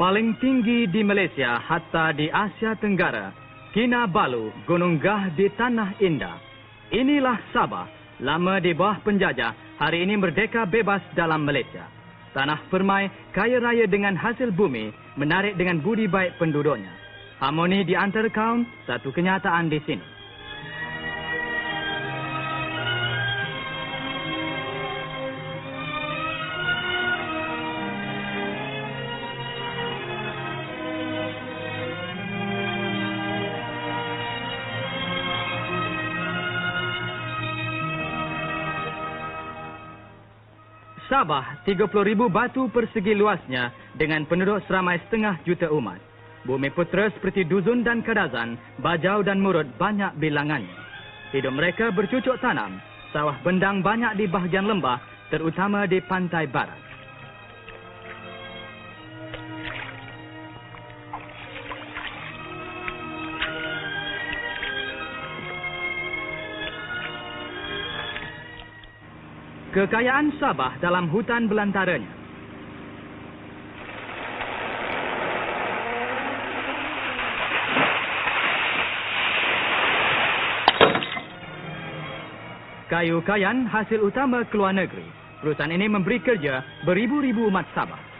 Paling tinggi di Malaysia hatta di Asia Tenggara, Kinabalu, Gunung Gah di Tanah Indah. Inilah Sabah, lama di bawah penjajah, hari ini merdeka bebas dalam Malaysia. Tanah permai, kaya raya dengan hasil bumi, menarik dengan budi baik penduduknya. Harmoni di antara kaum, satu kenyataan di sini. Sabah, 30,000 batu persegi luasnya dengan penduduk seramai 1,5 juta umat. Bumi putera seperti Duzun dan Kadazan, Bajau dan Murud banyak bilangannya. Hidup mereka bercucuk tanam, sawah bendang banyak di bahagian lembah, terutama di pantai barat. Kekayaan Sabah dalam hutan belantaranya. Kayu kayan hasil utama keluar negeri. Perusahaan ini memberi kerja beribu-ribu umat Sabah.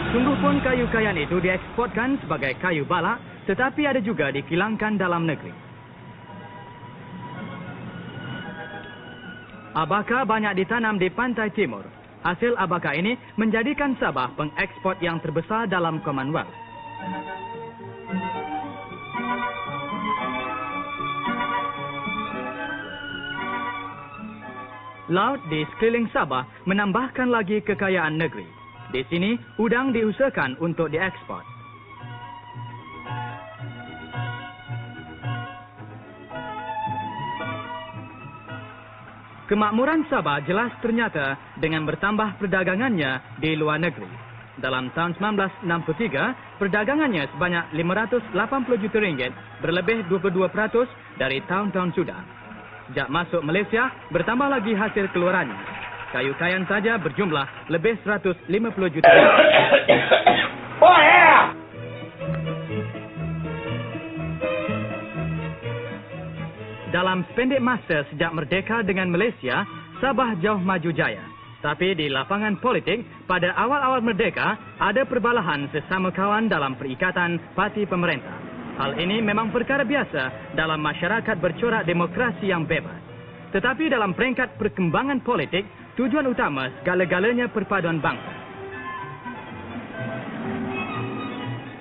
Sungguh pun kayu kayan itu dieksportkan sebagai kayu balak, tetapi ada juga dikilangkan dalam negeri. Abaka banyak ditanam di pantai timur. Hasil abaka ini menjadikan Sabah pengeksport yang terbesar dalam Commonwealth. Laut di sekeliling Sabah menambahkan lagi kekayaan negeri. Di sini, udang diusahakan untuk diekspor. Kemakmuran Sabah jelas ternyata dengan bertambah perdagangannya di luar negeri. Dalam tahun 1963, perdagangannya sebanyak 580 juta ringgit, berlebih 22% dari tahun-tahun sudah. Sejak masuk Malaysia, bertambah lagi hasil keluarannya. Kayu kayan saja berjumlah lebih 150 juta. Dalam sependek masa sejak merdeka dengan Malaysia, Sabah jauh maju jaya. Tapi di lapangan politik, pada awal-awal merdeka, ada perbalahan sesama kawan dalam perikatan parti pemerintah. Hal ini memang perkara biasa dalam masyarakat bercorak demokrasi yang bebas. Tetapi dalam peringkat perkembangan politik, tujuan utama segala-galanya perpaduan bangsa.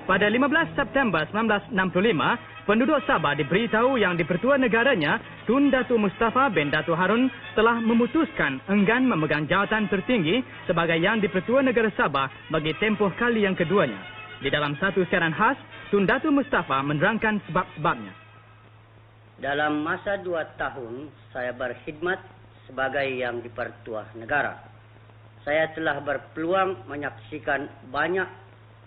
Pada 15 September 1965, penduduk Sabah diberitahu yang di-Pertua Negaranya, Tun Datu Mustafa bin Datu Harun telah memutuskan enggan memegang jawatan tertinggi sebagai yang di-Pertua Negara Sabah bagi tempoh kali yang keduanya. Di dalam satu siaran khas, Tun Datu Mustafa menerangkan sebab-sebabnya. Dalam masa 2 tahun, saya berkhidmat sebagai yang di-Pertua Negara. Saya telah berpeluang menyaksikan banyak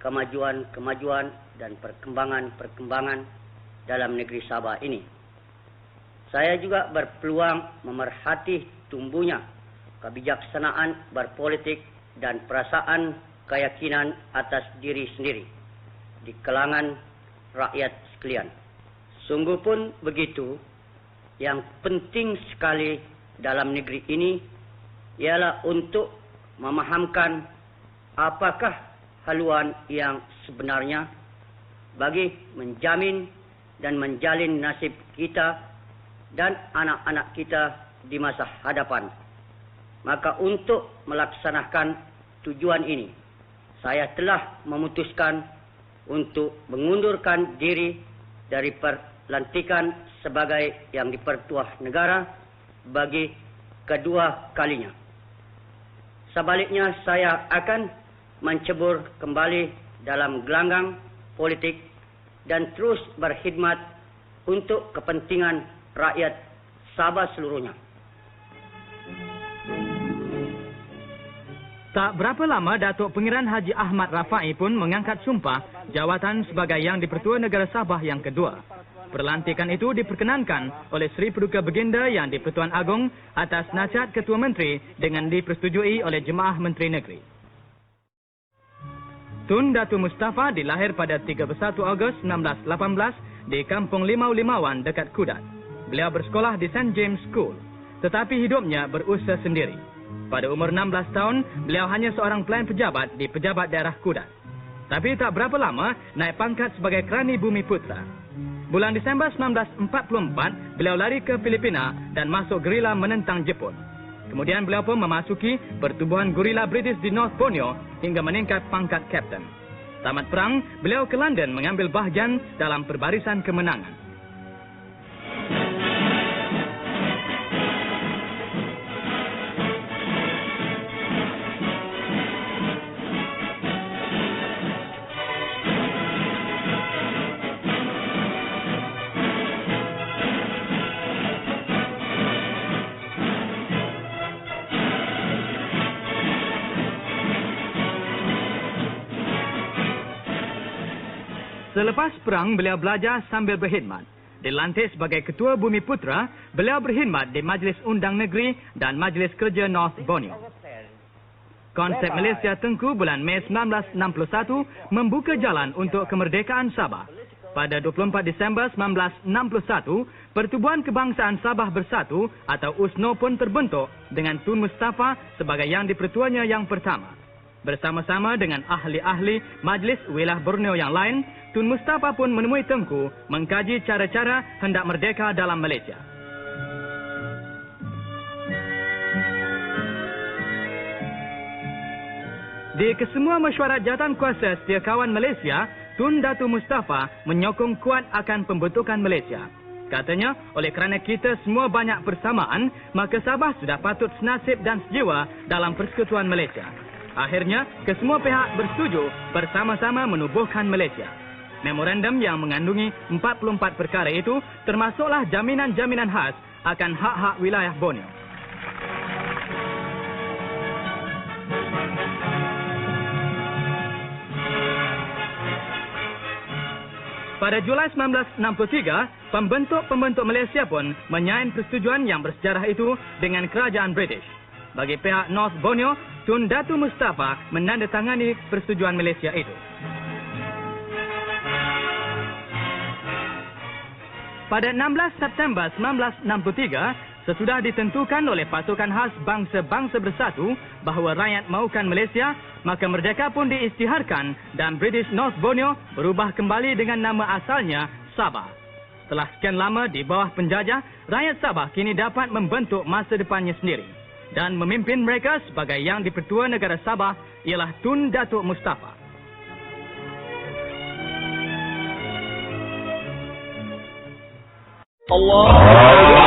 kemajuan-kemajuan dan perkembangan-perkembangan dalam negeri Sabah ini. Saya juga berpeluang memerhati tumbuhnya kebijaksanaan berpolitik dan perasaan keyakinan atas diri sendiri di kalangan rakyat sekalian. Sungguh pun begitu, yang penting sekali dalam negeri ini ialah untuk memahamkan apakah haluan yang sebenarnya bagi menjamin dan menjalin nasib kita dan anak-anak kita di masa hadapan. Maka untuk melaksanakan tujuan ini, saya telah memutuskan untuk mengundurkan diri dari pelantikan sebagai yang di-Pertua Negara bagi kedua kalinya. Sebaliknya, saya akan mencebur kembali dalam gelanggang politik dan terus berkhidmat untuk kepentingan rakyat Sabah seluruhnya. Tak berapa lama, Datuk Pangeran Haji Ahmad Rafai pun mengangkat sumpah jawatan sebagai yang di-Pertua Negara Sabah yang kedua. Perlantikan itu diperkenankan oleh Sri Paduka Baginda Yang di-Pertuan Agong atas nasihat Ketua Menteri dengan dipersetujui oleh Jemaah Menteri Negeri. Tun Datu Mustafa dilahir pada 31 Ogos 1918 di Kampung Limau-Limauan dekat Kudat. Beliau bersekolah di St. James School, tetapi hidupnya berusaha sendiri. Pada umur 16 tahun, beliau hanya seorang pelayan pejabat di Pejabat Daerah Kudat. Tapi tak berapa lama, naik pangkat sebagai Kerani Bumi Putra. Bulan Disember 1944, beliau lari ke Filipina dan masuk gerila menentang Jepun. Kemudian beliau pun memasuki pertubuhan gerila British di North Borneo hingga meningkat pangkat Kapten. Tamat perang, beliau ke London mengambil bahagian dalam Perbarisan Kemenangan. Selepas perang, beliau belajar sambil berkhidmat. Dilantik sebagai Ketua Bumi Putra, beliau berkhidmat di Majlis Undang Negeri dan Majlis Kerja North Borneo. Konsep Malaysia Tengku bulan Mei 1961 membuka jalan untuk kemerdekaan Sabah. Pada 24 Disember 1961, Pertubuhan Kebangsaan Sabah Bersatu atau USNO pun terbentuk dengan Tun Mustafa sebagai Yang di-Pertuanya yang pertama. Bersama-sama dengan ahli-ahli Majlis Wilayah Borneo yang lain, Tun Mustafa pun menemui Tengku mengkaji cara-cara hendak merdeka dalam Malaysia. Di kesemua mesyuarat jawatankuasa Setiakawan Malaysia, Tun Datu Mustafa menyokong kuat akan pembentukan Malaysia. Katanya, oleh kerana kita semua banyak persamaan, maka Sabah sudah patut senasib dan sejiwa dalam Persekutuan Malaysia. Akhirnya, kesemua pihak bersetuju bersama-sama menubuhkan Malaysia. Memorandum yang mengandungi 44 perkara itu termasuklah jaminan-jaminan khas akan hak-hak wilayah Borneo. Pada Julai 1963, pembentuk-pembentuk Malaysia pun menyain persetujuan yang bersejarah itu dengan kerajaan British. Bagi pihak North Borneo, Tun Datu Mustafa menandatangani persetujuan Malaysia itu. Pada 16 September 1963, sesudah ditentukan oleh pasukan khas bangsa-bangsa bersatu bahawa rakyat mahukan Malaysia, maka merdeka pun diisytiharkan dan British North Borneo berubah kembali dengan nama asalnya Sabah. Setelah sekian lama di bawah penjajah, rakyat Sabah kini dapat membentuk masa depannya sendiri. Dan memimpin mereka sebagai Yang di-Pertua Negara Sabah ialah Tun Datuk Mustafa. Allah